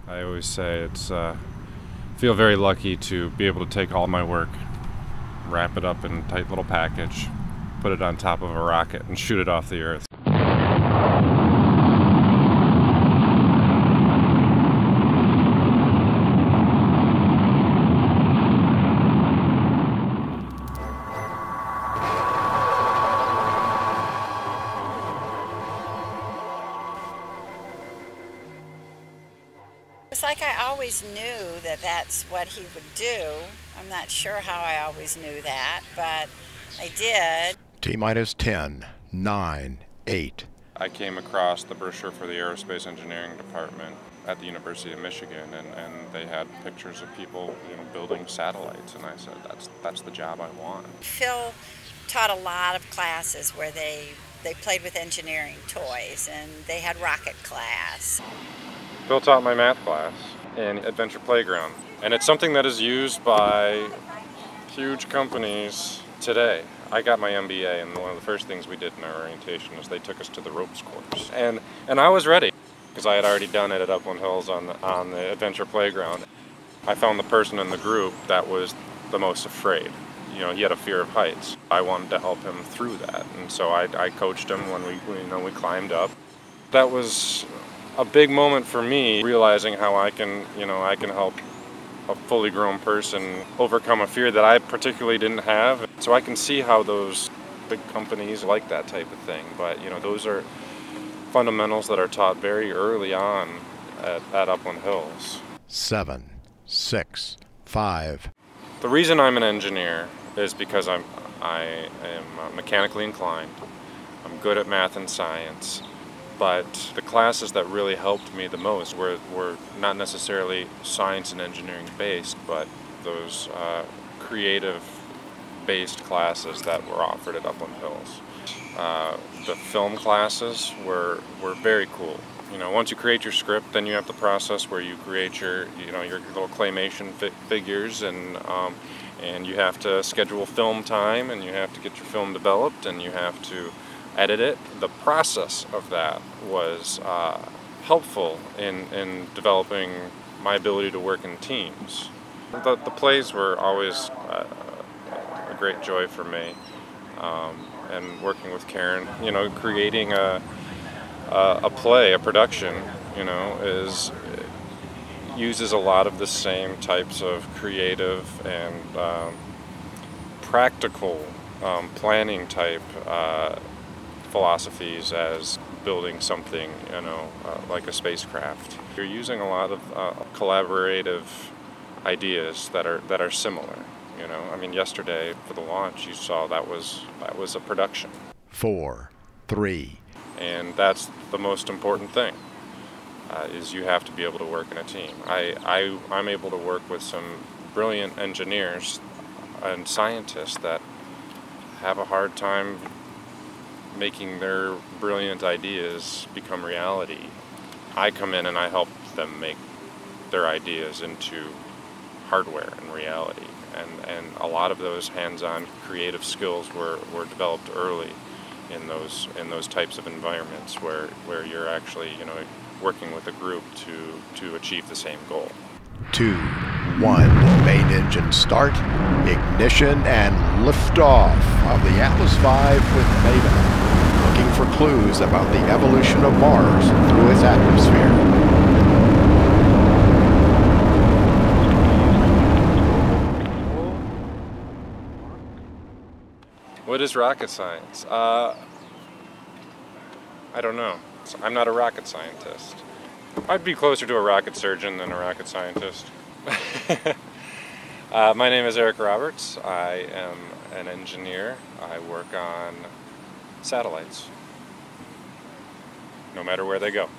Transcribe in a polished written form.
I always say it's feel very lucky to be able to take all my work, wrap it up in a tight little package, put it on top of a rocket, and shoot it off the Earth. It's like I always knew that that's what he would do. I'm not sure how I always knew that, but I did. T-minus 10, 9, 8. I came across the brochure for the Aerospace Engineering Department at the University of Michigan, and they had pictures of people, building satellites, and I said, that's the job I want. Phil taught a lot of classes where they played with engineering toys, and they had rocket class. Phil taught my math class in Adventure Playground, and it's something that is used by huge companies today. I got my MBA, and one of the first things we did in our orientation was they took us to the ropes course, and I was ready because I had already done it at Upland Hills on the Adventure Playground. I found the person in the group that was the most afraid. He had a fear of heights. I wanted to help him through that, and so I coached him when we climbed up. That was a big moment for me, realizing how I can help a fully grown person overcome a fear that I particularly didn't have. So I can see how those big companies like that type of thing, but those are fundamentals that are taught very early on at Upland Hills. 7, 6, 5. The reason I'm an engineer is because I am mechanically inclined. I'm good at math and science. But the classes that really helped me the most were not necessarily science and engineering based, but those creative-based classes that were offered at Upland Hills. The film classes were very cool. Once you create your script, then you have the process where you create your little claymation figures, and you have to schedule film time, and you have to get your film developed, and you have to edit it. The process of that was helpful in developing my ability to work in teams. The plays were always a great joy for me, and working with Karen, creating a play, a production, uses a lot of the same types of creative and practical planning type philosophies as building something, like a spacecraft. You're using a lot of collaborative ideas that are similar. Yesterday for the launch, you saw that was a production. 4, 3. And that's the most important thing. Is you have to be able to work in a team. I'm able to work with some brilliant engineers and scientists that have a hard time making their brilliant ideas become reality. I come in and I help them make their ideas into hardware and reality. And a lot of those hands-on creative skills were developed early in those types of environments where you're actually working with a group to achieve the same goal. 2, 1. Main engine start, ignition, and liftoff of the Atlas V with Maven, looking for clues about the evolution of Mars through its atmosphere. What is rocket science? I don't know. I'm not a rocket scientist. I'd be closer to a rocket surgeon than a rocket scientist. My name is Eric Roberts. I am an engineer. I work on satellites, no matter where they go.